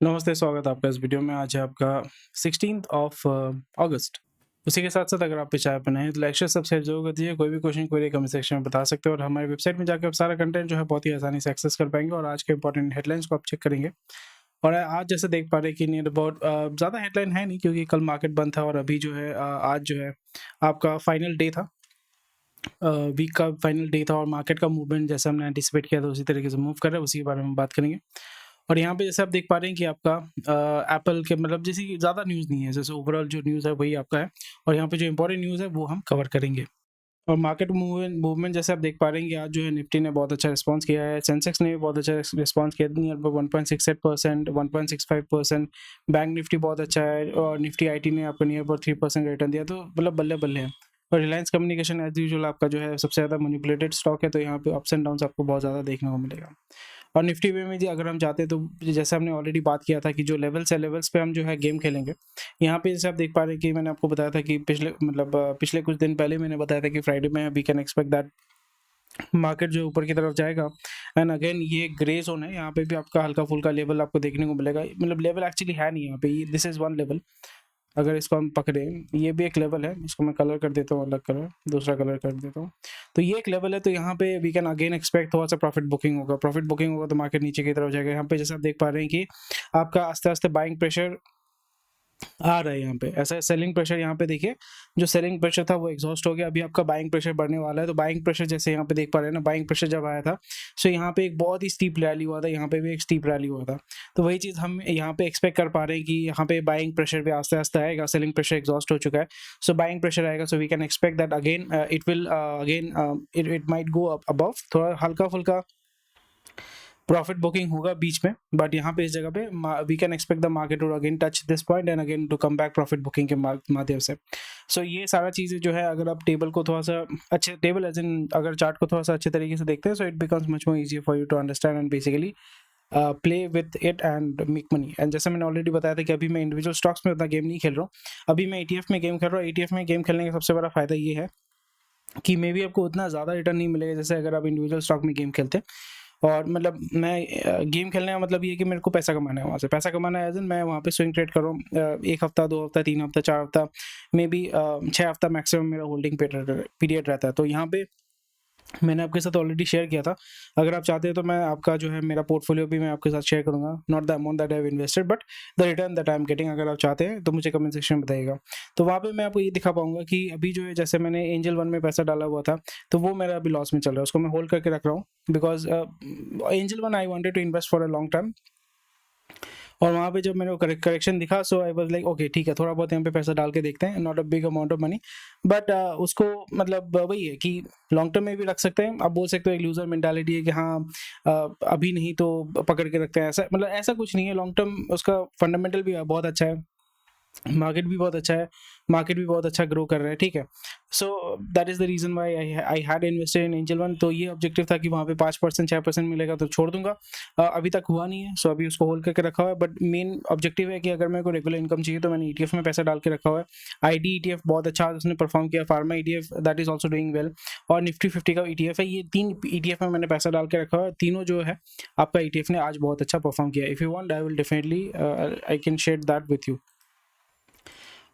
नमस्ते, स्वागत है आपका इस वीडियो में। आज है आपका 16th ऑफ अगस्त। उसी के साथ-साथ अगर आप इस चैनल पे नए हैं तो लाइक, शेयर, सब्सक्राइब ज़रूर कर दीजिए। कोई भी क्वेश्चन, क्वेरी कमेंट सेक्शन में बता सकते हो और हमारी वेबसाइट में जाके आप सारा कंटेंट जो है बहुत ही आसानी से एक्सेस कर पाएँगे और आज के इंपॉर्टेंट हेडलाइंस को आप चेक करेंगे। और आज जैसे देख पा रहे हैं कि नियर अबाउट ज़्यादा हेडलाइन है नहीं, क्योंकि कल मार्केट बंद था और अभी जो है आज जो है आपका फाइनल डे था। वीक का फाइनल डे था और मार्केट का मूवमेंट जैसे हमने एंटिसिपेट किया था उसी तरीके से मूव कर रहा है, उसी के बारे में बात करेंगे। और यहाँ पे जैसे आप देख पा रहे हैं कि आपका एप्पल के मतलब जैसे कि ज़्यादा न्यूज़ नहीं है, जैसे ओवरऑल जो न्यूज़ है वही आपका है और यहाँ पे जो इम्पोर्टेंट न्यूज़ है वो हम कवर करेंगे। और मार्केट मूवमेंट जैसे आप देख पा रहे हैं कि आज जो है निफ्टी ने बहुत अच्छा रिस्पॉन्स किया है, सेंसेक्स ने भी बहुत अच्छा रिस्पॉन्स किया, नियर अबाउट 1.68%, 1.65%। बैंक निफ्टी बहुत अच्छा है और निफ्टी आईटी ने आपको नियर अबाउट 3% रिटर्न दिया, तो मतलब बल्ले-बल्ले है। और रिलायंस कम्युनिकेशन एज़ यूजुअल आपका जो है सबसे ज़्यादा मैनिपुलेटेड स्टॉक है, तो यहाँ पे अप्स एंड डाउन्स आपको बहुत ज़्यादा देखने को मिलेगा। और निफ्टी में जी अगर हम जाते हैं तो जैसे हमने ऑलरेडी बात किया था कि जो लेवल्स है, लेवल्स पे हम जो है गेम खेलेंगे। यहाँ पे जैसे आप देख पा रहे हैं कि मैंने आपको बताया था कि पिछले कुछ दिन पहले मैंने बताया था कि फ्राइडे में we can expect that market जो ऊपर की तरफ जाएगा। एंड अगेन ये ग्रे जोन है, यहाँ पे भी आपका हल्का-फुल्का लेवल आपको देखने को मिलेगा। मतलब लेवल एक्चुअली है नहीं यहाँ पे, दिस इज़ वन लेवल। अगर इसको हम पकड़ें, ये भी एक लेवल है, इसको मैं कलर कर देता हूँ, अलग कलर, दूसरा कलर कर देता हूँ। तो ये एक लेवल है, तो यहाँ पे वी कैन अगेन एक्सपेक्ट थोड़ा-सा प्रॉफिट बुकिंग होगा। प्रॉफिट बुकिंग होगा तो मार्केट नीचे की तरफ जाएगा। यहाँ पे जैसे आप देख पा रहे हैं कि आपका आस्ते-आस्ते बाइंग प्रेशर आ रहा है यहाँ पे। ऐसा सेलिंग प्रेशर यहाँ पे देखिए, जो सेलिंग प्रेशर था वो एग्जॉस्ट हो गया। अभी आपका बाइंग प्रेशर बढ़ने वाला है, तो बाइंग प्रेशर जैसे यहाँ पे देख पा रहे हैं ना, बाइंग प्रेशर जब आया था, सो यहाँ पे एक बहुत ही स्टीप रैली हुआ था, यहाँ पे भी एक स्टीप रैली हुआ था। तो वही चीज़ हम यहाँ पे एक्सपेक्ट कर पा रहे हैं कि यहाँ पे बाइंग प्रेशर भी आस्ते-आस्ते आएगा, सेलिंग प्रेशर एग्जॉस्ट हो चुका है। सो बाइंग प्रेशर आएगा, so we can expect that again it will it might go up above, थोड़ा हल्का-फुल्का प्रॉफिट बुकिंग होगा बीच में, बट यहाँ पे इस जगह पे we can expect the market to again touch this point and again to come back profit booking के माध्यम से। सो ये सारा चीज़ें जो है, अगर आप टेबल को थोड़ा सा अच्छे टेबल एज इन अगर चार्ट को थोड़ा सा अच्छे तरीके से देखते हैं, so it becomes much more easier for you to understand and basically play with it and make money. And जैसे मैंने ऑलरेडी बताया था कि अभी मैं इंडिविजुअल स्टॉक्स में उतना गेम नहीं खेल रहा हूँ, अभी मैं ETF में गेम खेल रहा हूँ। ETF में गेम खेलने का सबसे बड़ा फायदा ये है कि मे बी आपको उतना ज़्यादा रिटर्न नहीं मिलेगा जैसे अगर आप इंडिविजुअल स्टॉक में गेम खेलते हैं। और मतलब मैं गेम खेलने का मतलब ये है कि मेरे को पैसा कमाना है, वहाँ से पैसा कमाना है, एज़ इन मैं वहाँ पे स्विंग ट्रेड कर रहा हूँ। 1 हफ्ता, 2 हफ्ता, 3 हफ्ता, 4 हफ्ता, मे बी 6 हफ्ता मैक्सिमम मेरा होल्डिंग पीरियड रहता है। तो यहाँ पे मैंने आपके साथ ऑलरेडी शेयर किया था। अगर आप चाहते हैं तो मैं आपका जो है मेरा पोर्टफोलियो भी मैं आपके साथ शेयर करूँगा, not the amount that I have invested but the return that I am getting. अगर आप चाहते हैं तो मुझे कमेंट सेक्शन में बताइएगा। तो वहाँ पे मैं आपको ये दिखा पाऊँगा कि अभी जो है, जैसे मैंने एंजल वन में पैसा डाला हुआ था, तो वो मेरा अभी लॉस में चल रहा है, उसको मैं होल्ड करके रख रहा हूँ because Angel One I wanted to invest for a long term. और वहाँ पे जब मैंने करेक्शन दिखा, so I was like okay ठीक है, थोड़ा बहुत यहाँ पे पैसा डाल के देखते हैं, not a big amount of money, but उसको मतलब वही है कि लॉन्ग टर्म में भी रख सकते हैं। आप बोल सकते हो एक लूजर मेंटालिटी है कि हाँ अभी नहीं तो पकड़ के रखते हैं, ऐसा मतलब ऐसा कुछ नहीं है। लॉन्ग टर्म उसका फंडामेंटल भी बहुत अच्छा है, मार्केट भी बहुत अच्छा है, मार्केट भी बहुत अच्छा ग्रो कर रहा है, ठीक है। So that is the reason why I had invested in angel one. तो ये ऑब्जेक्टिव था कि वहाँ पे 5% 6% मिलेगा तो छोड़ दूंगा। अभी तक हुआ नहीं है, सो अभी उसको होल्ड करके रखा हुआ है। बट मेन ऑब्जेक्टिव है कि अगर मेरे को रेगुलर इनकम चाहिए तो मैंने ETF में पैसा डाल के रखा हुआ है। ID ETF बहुत अच्छा उसने परफॉर्म किया, pharma ETF that is also doing well, और निफ्टी 50 का ETF है। ये 3 ETF में मैंने पैसा डाल के रखा हुआ है, तीनों जो है आपका ETF ने आज बहुत अच्छा परफॉर्म किया। If you want I will definitely I can share that with you.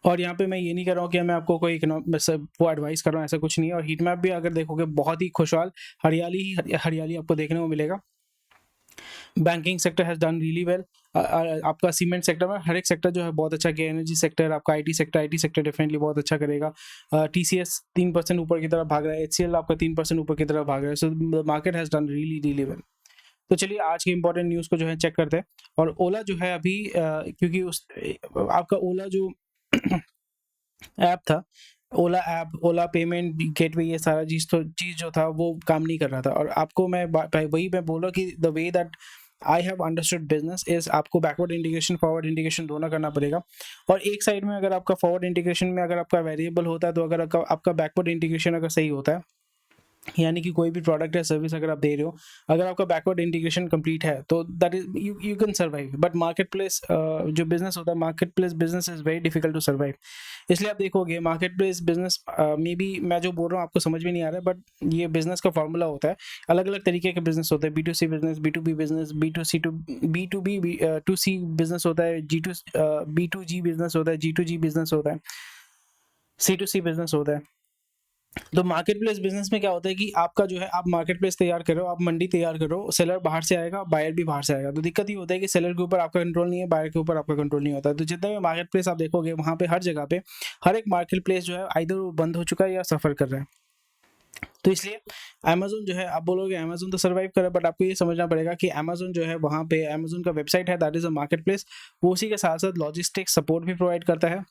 और यहाँ पे मैं ये नहीं कर रहा हूँ कि मैं आपको कोई वो एडवाइस कर रहा हूँ, ऐसा कुछ नहीं है। और हीट मैप भी अगर देखोगे बहुत ही खुशहाल हरियाली ही हरियाली आपको देखने को मिलेगा। Banking sector has done really well. आपका सीमेंट सेक्टर में हर एक सेक्टर जो है बहुत अच्छा किया। एनर्जी सेक्टर, आपका IT सेक्टर डेफिनेटली बहुत अच्छा करेगा। TCS 3% ऊपर की तरफ भाग रहा है, HCL आपका 3% ऊपर की तरफ भाग रहा है। So the market has done really well. तो चलिए आज की इंपॉर्टेंट न्यूज़ को जो है चेक करते हैं। और ओला जो है अभी क्योंकि उस आपका ओला जो ऐप था, ओला ऐप, ओला पेमेंट गेटवे, ये सारा चीज़ जो था वो काम नहीं कर रहा था। और आपको मैं वही मैं बोल रहा हूँ कि the way that I have understood business is आपको बैकवर्ड इंटीग्रेशन, फॉरवर्ड इंटीग्रेशन दोनों करना पड़ेगा। और एक साइड में अगर आपका फॉरवर्ड इंटीग्रेशन में अगर आपका वेरिएबल होता है, तो अगर आपका बैकवर्ड इंटीग्रेशन अगर सही होता है यानी कि कोई भी प्रोडक्ट या सर्विस अगर आप दे रहे हो, अगर आपका बैकवर्ड इंटीग्रेशन कंप्लीट है तो that is you can survive. But marketplace जो बिजनेस होता है, marketplace business is very difficult to survive. इसलिए आप देखोगे मार्केट प्लेस बिजनेस में भी मैं जो बोल रहा हूँ आपको समझ में नहीं आ रहा है, बट ये बिजनेस का फॉर्मूला होता है। अलग अलग तरीके के बिजनेस होते हैं, B2C business, B2B business, B2C to B2B, B2C business होता है, B2G बिजनेस होता है, G2G बिजनेस होता है, C2C बिजनेस होता है। तो मार्केट प्लेस बिजनेस में क्या होता है कि आपका जो है, आप मार्केट प्लेस तैयार कर रहे हो, आप मंडी तैयार कर रहे हो, सेलर बाहर से आएगा, बायर भी बाहर से आएगा। तो दिक्कत ये होता है कि सेलर के ऊपर आपका कंट्रोल नहीं है, बायर के ऊपर आपका कंट्रोल नहीं होता है। तो जितने भी मार्केट प्लेस आप देखोगे वहाँ पे हर जगह पे हर एक मार्केट प्लेस जो है आइदर वो बंद हो चुका है या सफर कर रहा है। तो इसलिए अमेजोन जो है, आप बोलोगे अमेजोन तो सर्वाइव करे, बट आपको ये समझना पड़ेगा कि अमेजोन जो है वहाँ पे अमेजोन का वेबसाइट है, that is a market place. वो उसी के साथ साथ लॉजिस्टिक्स सपोर्ट भी प्रोवाइड करता है,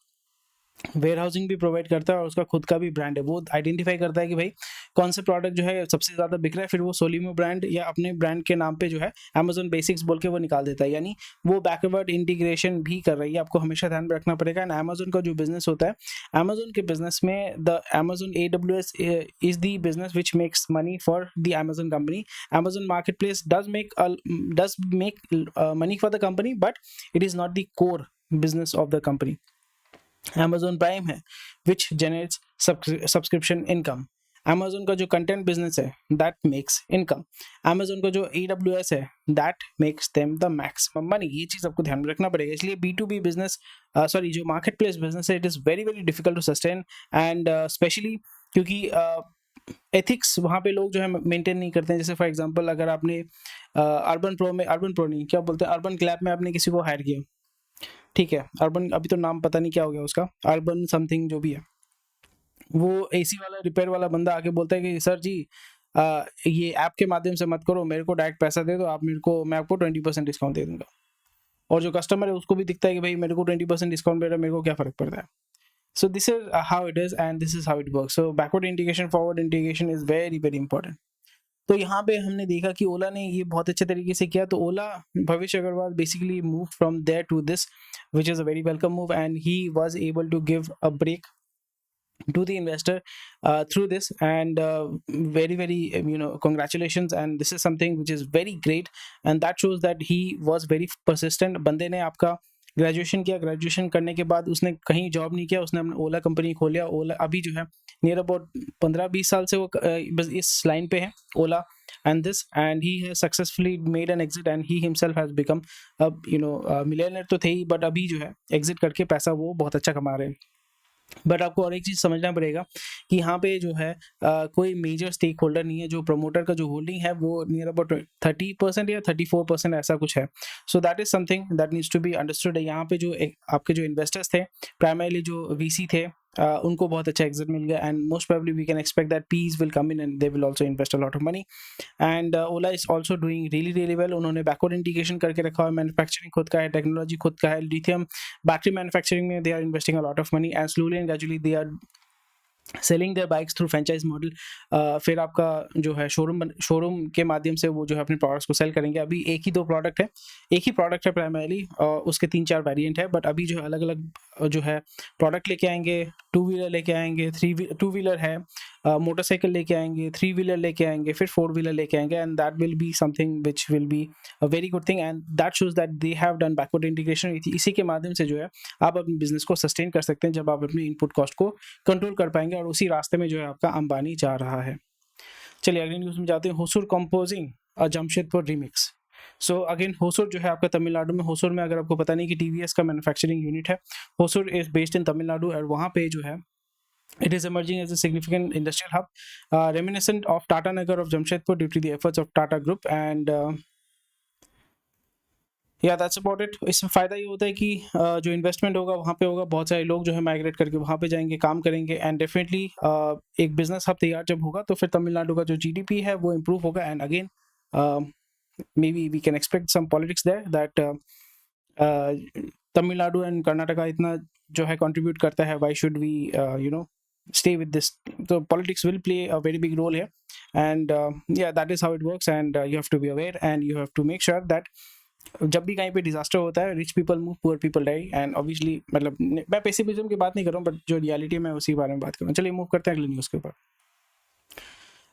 वेयर हाउसिंग भी प्रोवाइड करता है, और उसका खुद का भी ब्रांड है। वो आइडेंटिफाई करता है कि भाई कौन से प्रोडक्ट जो है सबसे ज़्यादा बिक रहा है, फिर वो सोलिमो ब्रांड या अपने ब्रांड के नाम पे जो है अमेजोन बेसिक्स बोल के वो निकाल देता है। यानी वो बैकवर्ड इंटीग्रेशन भी कर रही है, आपको हमेशा ध्यान में रखना पड़ेगा। एंड अमेजोन का जो बिजनेस होता है, अमेजोन के बिजनेस में the Amazon AWS is the business which makes money for the Amazon company. Amazon market place does make money for the company, but it is not the core business of the company. Amazon Prime है which generates subscription income। Amazon का जो content business है that makes income। Amazon का जो AWS है that makes them the maximum money। ये चीज़ आपको ध्यान में रखना पड़ेगा। इसलिए B2B बिजनेस सॉरी जो मार्केट प्लेस बिजनेस है, it is very very difficult to sustain, and specially क्योंकि एथिक्स वहाँ पे लोग जो है मेंटेन नहीं करते हैं। जैसे फॉर एग्जांपल अगर आपने अर्बन प्रो नहीं क्या बोलते हैं, अर्बन क्लैप में आपने किसी को हायर किया, ठीक है, अर्बन अभी तो नाम पता नहीं क्या हो गया उसका, अर्बन समथिंग जो भी है, वो एसी वाला रिपेयर वाला बंदा आके बोलता है कि सर जी ये ऐप के माध्यम से मत करो, मेरे को डायरेक्ट पैसा दे दो आप, मैं आपको 20% डिस्काउंट दे दूंगा। और जो कस्टमर है उसको भी दिखता है कि भाई मेरे को 20% डिस्काउंट मिल रहा है, मेरे को क्या फर्क पड़ता है। So this is how it is and this is how it work. So backward integration forward integration is very very important. तो यहाँ पे हमने देखा कि ओला ने ये बहुत अच्छे तरीके से किया। तो Ola, Bhavish Aggarwal basically move from there to this, which is a very welcome move, and he was able to give a break to the investor through this, and very very congratulations, and this is something which is very great, and that shows that he was very persistent। बंदे ने आपका graduation किया, graduation करने के बाद उसने कहीं job नहीं किया, उसने अपना ओला कंपनी खोलिया। ओला अभी जो है नियर अबाउट 15-20 साल से वो बस इस लाइन पे है, ओला and he has successfully made an exit, and he himself has become a millionaire तो थे ही, बट अभी जो है एग्जिट करके पैसा वो बहुत अच्छा कमा रहे हैं। बट आपको और एक चीज़ समझना पड़ेगा कि यहाँ पे जो है कोई मेजर स्टेक होल्डर नहीं है। जो प्रमोटर का जो होल्डिंग है वो नियर अबाउट 30% या 34% ऐसा कुछ है। So that is something that needs to be understood. यहाँ पे जो आपके जो इन्वेस्टर्स थे, प्राइमरीली जो VC थे, उनको बहुत अच्छा एग्जिट मिल गया, and most probably we can expect that peace will come in and they will also invest a lot of money. And Ola is also doing really really well. उन्होंने backward integration करके रखा है, मैन्युफैक्चरिंग खुद का है, technology खुद का है, लिथियम बैटरी मैन्युफैक्चरिंग में they are investing a lot of money, and slowly and gradually they are selling their bikes through franchise model. फिर आपका जो है शोरूम के माध्यम से वो जो है अपने प्रोडक्ट्स को सेल करेंगे। अभी एक ही प्रोडक्ट है प्राइमरीली, उसके 3-4 वेरिएंट है, बट अभी जो है अलग अलग जो है प्रोडक्ट लेके आएंगे। 2 व्हीलर लेके आएंगे, 2 व्हीलर है, मोटरसाइकिल लेके आएंगे, 3 व्हीलर लेके आएंगे, फिर 4 व्हीलर लेके आएंगे, and that will be something which will be a very good thing, and that shows that they have done backward integration. इसी के माध्यम से जो है आप अपने बिजनेस को सस्टेन कर सकते हैं, जब आप अपने इनपुट कॉस्ट को कंट्रोल कर पाएंगे, और उसी रास्ते में जो है आपका अंबानी जा रहा है। चलिए अगले न्यूज़ में जाते हैं। Hosur composing a Jamshedpur remix. So again Hosur जो है आपका तमिलनाडु में। होसुर में अगर आपको पता नहीं कि TVS का मैन्युफैक्चरिंग यूनिट है, Hosur is based in Tamil Nadu, और वहाँ पे जो है it is emerging as a significant industrial hub, reminiscent of Tata Nagar of Jamshedpur due to the efforts of Tata Group, and या दैट्स अबाउट इट। इसमें फ़ायदा ये होता है कि जो इन्वेस्टमेंट होगा वहाँ पे होगा, बहुत सारे लोग जो है माइग्रेट करके वहाँ पे जाएंगे, काम करेंगे, एंड डेफिनेटली एक बिजनेस हब तैयार जब होगा तो फिर तमिलनाडु का जो GDP है वो इम्प्रूव होगा, and again maybe we can expect some politics there that Tamil Nadu and Karnataka इतना जो है कंट्रीब्यूट करता है, why should we stay with this? So politics will play a very big role here, and yeah, that is how it works, and you have to be aware, and you have to make sure that जब भी कहीं पे disaster होता है, rich people move, poor people die, and obviously मतलब मैं pessimism की बात नहीं कर रहा हूँ, बट जो रियलिटी में उसी के बारे में बात कर रहा हूँ। चलिए मूव करते हैं अगले न्यूज़ के ऊपर।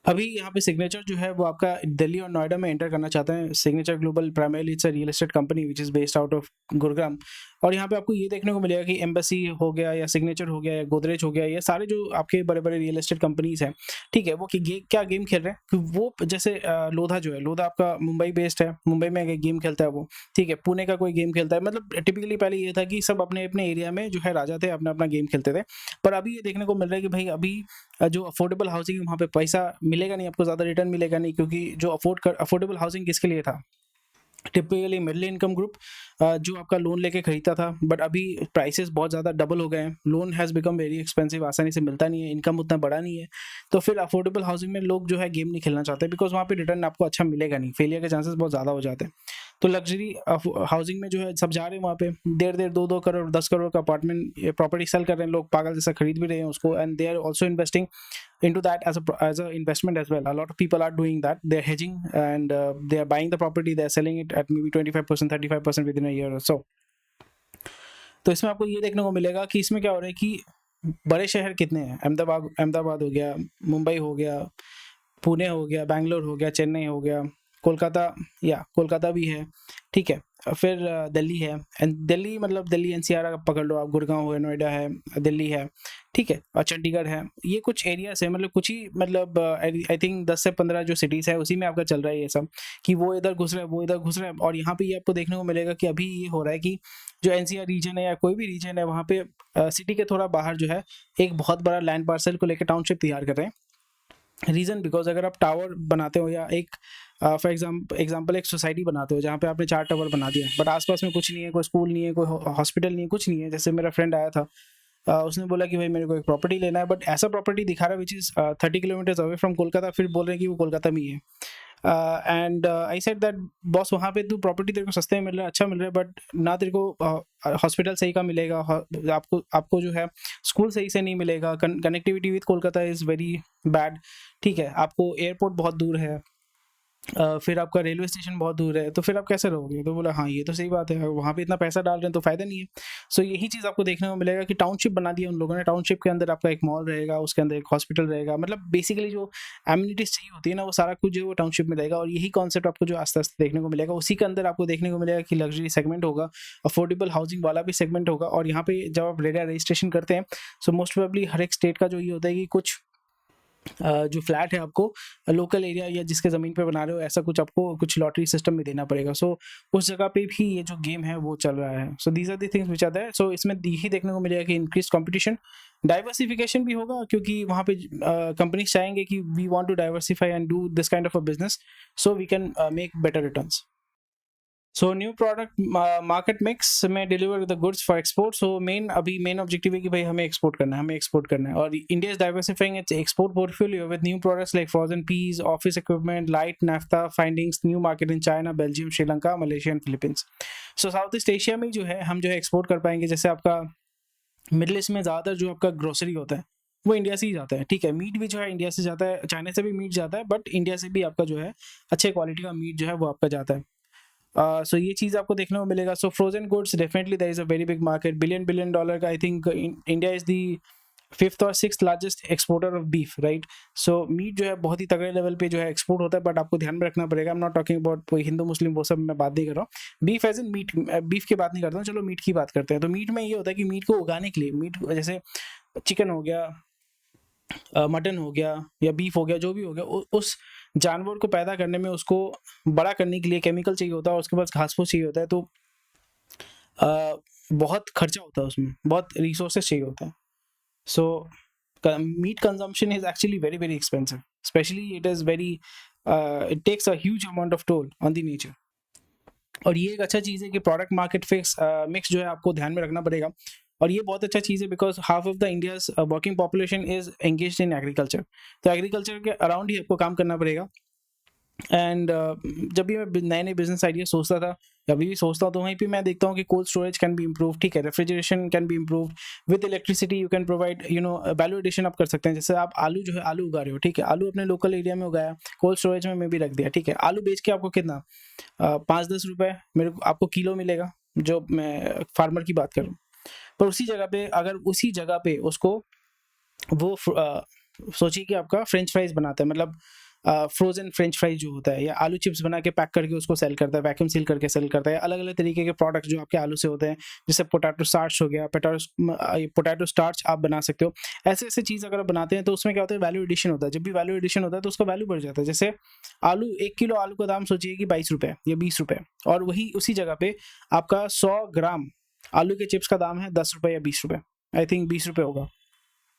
अभी यहाँ पे सिग्नेचर जो है वो आपका दिल्ली और नोएडा में एंटर करना चाहते हैं। Signature global primarily it's a real estate company which is based out of Gurugram. और यहाँ पे आपको ये देखने को मिलेगा कि एम्बेसी हो गया या सिग्नेचर हो गया या गोदरेज हो गया, ये सारे जो आपके बड़े बड़े रियल एस्टेट कंपनीज हैं, ठीक है, वो क्या गेम खेल रहे हैं कि वो जैसे लोधा जो है, लोधा आपका मुंबई बेस्ड है, मुंबई में एक गेम खेलता है वो, ठीक है, पुणे का कोई गेम खेलता है। मतलब टिपिकली पहले ये था कि सब अपने अपने एरिया में जो है राजा थे, अपना अपना गेम खेलते थे। पर अभी ये देखने को मिल रहा है कि भाई अभी जो अफोर्डेबल हाउसिंग, वहाँ पे पैसा मिलेगा नहीं आपको, ज़्यादा रिटर्न मिलेगा नहीं, क्योंकि जो अफोर्डेबल हाउसिंग किसके लिए था, टिपिकली मिडिल इनकम ग्रुप जो आपका लोन लेके खरीदता था। बट अभी प्राइसेस बहुत ज़्यादा डबल हो गए हैं, loan has become very expensive, आसानी से मिलता नहीं है, इनकम उतना बड़ा नहीं है। तो फिर अफोर्डेबल हाउसिंग में लोग जो है गेम नहीं खेलना चाहते, बिकॉज वहाँ पे रिटर्न आपको अच्छा मिलेगा नहीं, फेलियर के चांसेस बहुत ज़्यादा हो जाते हैं। तो लग्जरी हाउसिंग में जो है सब जा रहे हैं वहाँ पे, 1.5 2 करोड़ 10 करोड़ का अपार्टमेंट प्रॉपर्टी सेल कर रहे हैं लोग, पागल जैसा खरीद भी रहे हैं उसको, and they are also investing into that as a investment as well. A lot of people are doing that. They're hedging and they are buying the property, they're selling it at maybe 25% 35% within a year or so. तो इसमें आपको ये देखने को मिलेगा कि इसमें क्या हो रहा है कि बड़े शहर कितने हैं, अहमदाबाद हो गया, मुंबई हो गया, पुणे हो गया, बैंगलोर हो गया, चेन्नई हो गया, कोलकाता भी है, ठीक है, फिर दिल्ली है, एंड दिल्ली मतलब दिल्ली एनसीआर पकड़ लो आप, गुड़गांव है, नोएडा है, दिल्ली है, ठीक है, और चंडीगढ़ है। ये कुछ एरियाज है, मतलब कुछ ही, मतलब आई थिंक 10 से 15 जो सिटीज़ है उसी में आपका चल रहा है ये सब, कि वो इधर घुस रहा है, वो इधर घुस रहा है। और यहाँ पे ये आपको देखने को मिलेगा कि अभी ये हो रहा है कि जो एनसीआर रीजन है या कोई भी रीजन है, वहाँ पे सिटी के थोड़ा बाहर जो है एक बहुत बड़ा लैंड पार्सल को लेकर टाउनशिप तैयार कर रहे हैं। रीज़न बिकॉज अगर आप टावर बनाते हो या एक फॉर एग्जाम्पल एक सोसाइटी बनाते हो जहाँ पे आपने 4 टावर बना दिया, बट आसपास में कुछ नहीं है, कोई स्कूल नहीं है, कोई हॉस्पिटल नहीं है, कुछ नहीं है। जैसे मेरा फ्रेंड आया था, उसने बोला कि भाई मेरे को एक प्रॉपर्टी लेना है, बट ऐसा प्रॉपर्टी दिखा रहा है which is 30 kilometres away from Kolkata, फिर बोल रहे हैं कि वो कोलकाता में ही है। And I said that boss, वहाँ पे तू प्रॉपर्टी तेरे को सस्ते में मिल रहा है, अच्छा मिल रहा है, बट ना तेरे को हॉस्पिटल सही का मिलेगा, आपको जो है स्कूल सही से नहीं मिलेगा, connectivity with Kolkata is very bad, ठीक है, आपको एयरपोर्ट बहुत दूर है, फिर आपका रेलवे स्टेशन बहुत दूर है, तो फिर आप कैसे रहोगे? तो बोला हाँ ये तो सही बात है, वहाँ पे इतना पैसा डाल रहे हैं तो फ़ायदा नहीं है। सो यही चीज़ आपको देखने को मिलेगा कि टाउनशिप बना दिया उन लोगों ने, टाउनशिप के अंदर आपका एक मॉल रहेगा, उसके अंदर एक हॉस्पिटल रहेगा, मतलब बेसिकली जो एमिनिटीज चाहिए होती है ना, वो सारा कुछ जो है वो टाउनशिप में रहेगा। और यही कॉन्सेप्ट आपको जो आस्ते आस्ते देखने को मिलेगा, उसी के अंदर आपको देखने को मिलेगा कि लग्जरी सेगमेंट होगा, अफोर्डेबल हाउसिंग वाला भी सेगमेंट होगा। और यहाँ पे जब आप रेडिया रजिस्ट्रेशन करते हैं, सो मोस्ट प्रोबेबली हर एक स्टेट का जो ये होता है कि कुछ जो फ्लैट है आपको लोकल एरिया या जिसके ज़मीन पे बना रहे हो, ऐसा कुछ आपको कुछ लॉटरी सिस्टम में देना पड़ेगा। सो उस जगह पे भी ये जो गेम है वो चल रहा है। So these are the things which are there. So इसमें यही देखने को मिलेगा कि इंक्रीज कंपटीशन, डाइवर्सिफिकेशन भी होगा, क्योंकि वहाँ पे कंपनीज चाहेंगे कि we want to diversify and do this kind of a business so we can make better returns. So new product market mix में deliver the goods for export. So main objective है कि भाई हमें export करना है, और India is diversifying its export portfolio with new products like frozen peas, office equipment, light naphtha, findings new market in China, Belgium, Sri Lanka, Malaysia and Philippines. So south east Asia में जो है हम जो है एक्सपोर्ट कर पाएंगे। जैसे आपका मिडिल ईस्ट में ज़्यादातर जो आपका ग्रोसरी होता है वो इंडिया से ही जाता है, ठीक है, मीट भी जो है इंडिया से जाता है, चाइना से भी मीट जाता है, बट इंडिया से भी आपका जो है अच्छे क्वालिटी का मीट जो है वो आपका जाता है। सो ये चीज़ आपको देखने को मिलेगा। So frozen goods definitely there is a very big market, billion dollar का। I think India is the 5th और 6th largest exporter of beef, right. So meat जो है बहुत ही तगड़े लेवल पे जो है एक्सपोर्ट होता है, बट आपको ध्यान में रखना पड़ेगा। I am not talking about कोई हिंदू मुस्लिम वो सब मैं बात नहीं कर रहा हूँ, beef as in meat, beef की बात नहीं करता हूँ, चलो मीट की बात करते हैं। तो मीट में ये होता है कि मीट को उगाने के लिए, मीट जैसे चिकन हो गया, मटन हो गया या बीफ हो गया, जो भी हो गया, उस जानवर को पैदा करने में, उसको बड़ा करने के लिए केमिकल चाहिए होता है, और उसके पास घास फूस चाहिए होता है, तो बहुत खर्चा होता है उसमें, बहुत रिसोर्सेज चाहिए होता है। So meat consumption is actually very very expensive, specially it is very it takes a huge amount of toll on the nature. और ये एक अच्छा चीज़ है कि प्रोडक्ट मार्केट मिक्स जो है आपको ध्यान में रखना पड़ेगा। और ये बहुत अच्छा चीज़ है because half of the India's working population is engaged in agriculture, तो एग्रीकल्चर के अराउंड ही आपको काम करना पड़ेगा। एंड जब भी मैं नए बिजनेस आइडिया सोचता था, अभी भी सोचता हूँ, तो वहीं पे मैं देखता हूँ कि cold storage can be improve, ठीक है, refrigeration can be improve, with electricity you can provide value addition आप कर सकते हैं। जैसे आप आलू जो है आलू उगा रहे हो, ठीक है, आलू अपने लोकल एरिया में उगाया, कोल्ड स्टोरेज में भी रख दिया, ठीक है, आलू बेच के आपको कितना 5-10 रुपये मेरे को आपको किलो मिलेगा, जो मैं फार्मर की बात करूँ। पर उसी जगह पे अगर उसी जगह पे उसको वो सोचिए कि आपका फ्रेंच फ्राइज बनाता है, मतलब फ्रोजन फ्रेंच फ्राइज जो होता है, या आलू चिप्स बना के पैक करके उसको सेल करता है, वैक्यूम सील करके सेल करता है, अलग अलग तरीके के प्रोडक्ट्स जो आपके आलू से होते हैं, जैसे पोटैटो स्टार्च हो गया, पोटैटो स्टार्च आप बना सकते हो। ऐसे ऐसे चीज़ अगर आप बनाते हैं तो उसमें क्या होता है, वैल्यू एडिशन होता है। जब भी वैल्यू एडिशन होता है तो उसका वैल्यू बढ़ जाता है। जैसे आलू, 1 किलो आलू का दाम सोचिए कि 22 रुपये या 20 रुपये, और वही उसी जगह पे आपका 100 ग्राम आलू के चिप्स का दाम है 10 रुपये या 20 रुपये। आई थिंक 20 रुपये होगा,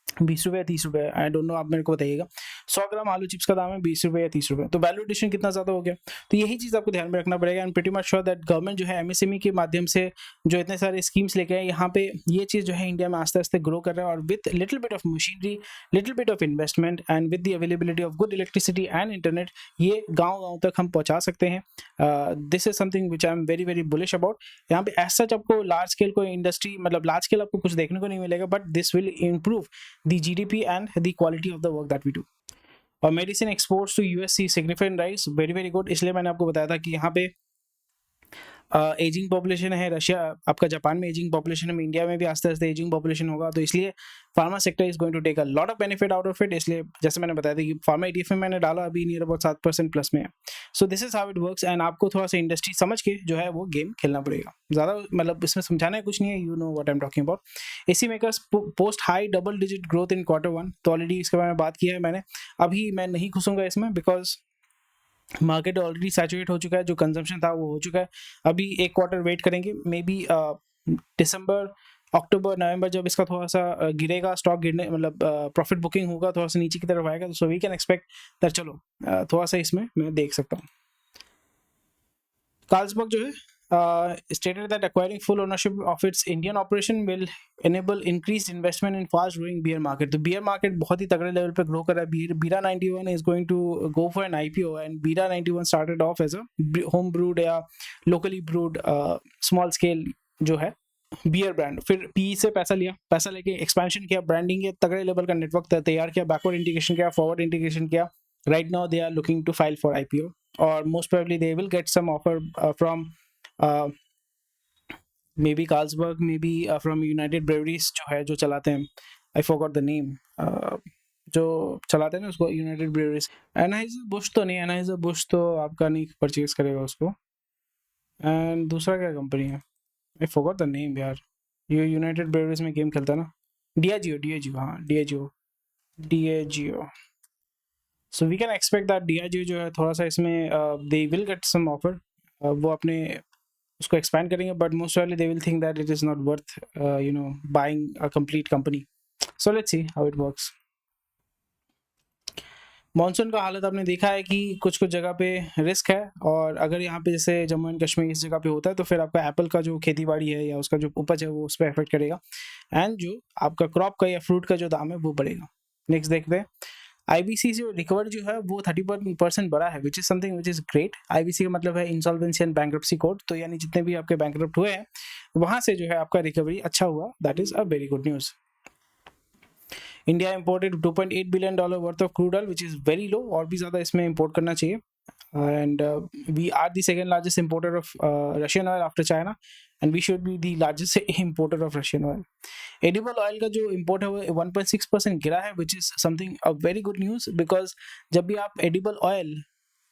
20 रुपये या 30 रुपये, आई डोंट नो, आप मेरे को बताइएगा। 100 ग्राम आलू चिप्स का दाम है 20 रुपये या 30 रुपये, तो वैल्यू एडिशन कितना ज़्यादा हो गया। तो यही चीज़ आपको ध्यान में रखना पड़ेगा। And pretty much sure that government जो है एमएसएमई के माध्यम से जो इतने सारे स्कीम्स लेके आए, यहाँ पे ये चीज़ जो है इंडिया में आस्ते आस्ते ग्रो कर रहा है, और with little bit of machinery, little bit of investment and with the availability of good electricity and internet, ये गाँव गाँव तक हम पहुँचा सकते हैं। This is something which I am very very bullish about. यहाँ पे एज सच आपको लार्ज स्केल कोई इंडस्ट्री, मतलब लार्ज स्केल आपको कुछ देखने को नहीं मिलेगा, but this will improve the GDP and the quality of the work that we do। और medicine exports to USC significant rise, very very good. इसलिए मैंने आपको बताया था कि यहाँ पे एजिंग पॉपुलेशन है, रशिया आपका, जापान में एजिंग पॉपुलेशन है, इंडिया में भी आस्ते आस्ते एजिंग पॉपुलेशन होगा, तो इसलिए pharma sector is going to take a lot of benefit out of it. इसलिए जैसे मैंने बताया था कि फार्मा ईटीएफ में मैंने डाला, अभी नियर अबाउट 7% प्लस में है। So this is how it works, and आपको थोड़ा सा इंडस्ट्री समझ के जो है वो गेम खेलना पड़ेगा। ज़्यादा मतलब इसमें समझाना है कुछ नहीं है, you know what I am talking about. AC makers post high double digit growth in Q1, तो ऑलरेडी इसके बारे में बात किया है मैंने। अभी मैं नहीं घुसूंगा इसमें, बिकॉज मार्केट ऑलरेडी सैचुरेट हो चुका है, जो कंजम्पशन था वो हो चुका है। अभी एक क्वार्टर वेट करेंगे, मे बी दिसंबर, अक्टूबर, नवंबर, जब इसका थोड़ा सा गिरेगा, स्टॉक गिरने, मतलब प्रॉफिट बुकिंग होगा, थोड़ा सा नीचे की तरफ आएगा, तो so we can expect that, चलो थोड़ा सा इसमें मैं देख सकता हूँ। कार्लसबर्ग जो है stated that acquiring full ownership of its Indian operation will enable increased investment in fast growing beer market। तो beer market बहुत ही तगड़े लेवल पे ग्रो कर रहा है। Bira 91 is going to go for an IPO, and Bira 91 started off as a home brewed या locally brewed small scale जो है बियर ब्रांड। फिर पीई से पैसा लिया, पैसा लेके एक्सपेंशन किया, ब्रांडिंग किया, तगड़े लेवल का नेटवर्क तैयार किया, बैकवर्ड इंटीग्रेशन किया, फॉरवर्ड इंटीग्रेशन किया। Right now they are looking to file for IPO, और most probably they will get some offer from maybe Carlsberg, maybe from United Breweries जो है, जो चलाते हैं, आई फॉरगॉट द नेम, जो चलाते हैं ना उसको, यूनाइटेड ब्रेवरीज। एनहाइजर बुश तो नहीं, एनहाइजर बुश तो आपका नहीं परचेज करेगा उसको। एंड दूसरा क्या कंपनी है, आई फॉरगॉट द नेम यार, ये यूनाइटेड ब्रेवरीज में गेम खेलता है ना, डियाजियो, हाँ Diageo. So we can expect that Diageo जो है थोड़ा सा इसमें they will get some offer, वो अपने उसको एक्सपैंड करेंगे, but most probably they will think that it is not worth you know buying a complete company. So let's see how it works. Monsoon का हालत आपने देखा है कि कुछ कुछ जगह पे रिस्क है, और अगर यहाँ पे जैसे जम्मू एंड कश्मीर इस जगह पे होता है, तो फिर आपका एप्पल का जो खेती बाड़ी है या उसका जो उपज है वो उस पर इफेक्ट करेगा, एंड जो आपका क्रॉप का या फ्रूट का जो दाम है वो बढ़ेगा। नेक्स्ट देखते हैं, आईबीसी जो रिकवर जो है वो 30% बढ़ा है, which is something which is great. IBC का मतलब है इंसॉल्वेंसी एंड बैंक्रप्सी कोड, तो यानी जितने भी आपके बैंक्रप्ट हुए हैं वहां से जो है आपका रिकवरी अच्छा हुआ, that is a very good news. India imported $2.8 billion worth of crude oil, which is very low, और भी ज्यादा इसमें इंपोर्ट करना चाहिए। And we are the second largest importer of Russian oil after China, and we should be the largest importer of Russian oil। Edible oil का जो import है वो 1.6% गिरा है, which is something a very good news, because जब भी आप edible oil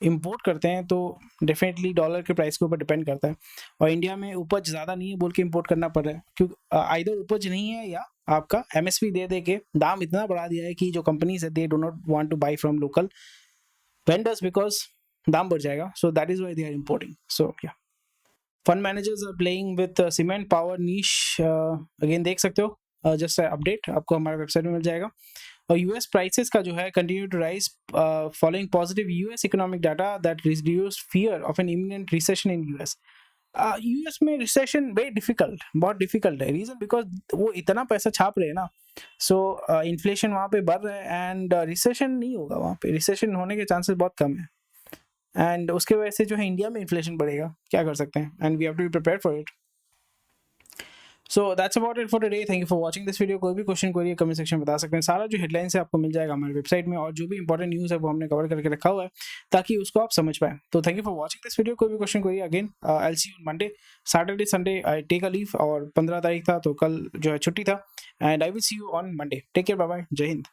import करते हैं तो डेफिनेटली डॉलर के प्राइस के ऊपर डिपेंड करता है, और इंडिया में उपज ज़्यादा नहीं है बोल के इंपोर्ट करना पड़ रहा है, क्योंकि आइदर उपज नहीं है या आपका MSP दे दे के दाम इतना बढ़ा दिया है कि जो कंपनीज है they do not want two by from local vendors, because दाम बढ़ जाएगा, so that is why they are importing। So yeah, fund managers are playing with cement power niche, again देख सकते हो, जस्ट अपडेट आपको हमारे website में मिल जाएगा। और यूएस प्राइसेस का जो है continue to rise following positive US economic data that reduce fear of an imminent recession in US. US में रिसेशन वेरी डिफिकल्ट, बहुत डिफिकल्ट है, रीजन बिकॉज वो इतना पैसा छाप रहे हैं ना, सो इन्फ्लेशन वहाँ पे बढ़ रहा है, एंड रिसेशन नहीं होगा वहाँ पे, रिसेशन होने के चांसेस बहुत कम है, एंड उसके वजह से जो है इंडिया में इन्फ्लेशन बढ़ेगा, क्या कर सकते हैं, and we have to be prepared for it. So that's about it for today, thank you for watching this video. कोई भी क्वेश्चन कोई कमेंट सेक्शन में बता सकते हैं, सारा जो हेडलाइंस है आपको मिल जाएगा हमारे वेबसाइट में, और जो भी इंपॉर्टेंट न्यूज़ है वो हमने कवर करके रखा हुआ है ताकि उसको आप समझ पाएं। तो thank you for watching this video. कोई भी क्वेश्चन कोई again I will see you on Monday, Saturday Sunday I take a leave, और 15 तारीख था तो कल जो है छुट्टी था, and I will see you on Monday. Take care, bye bye, जय हिंद।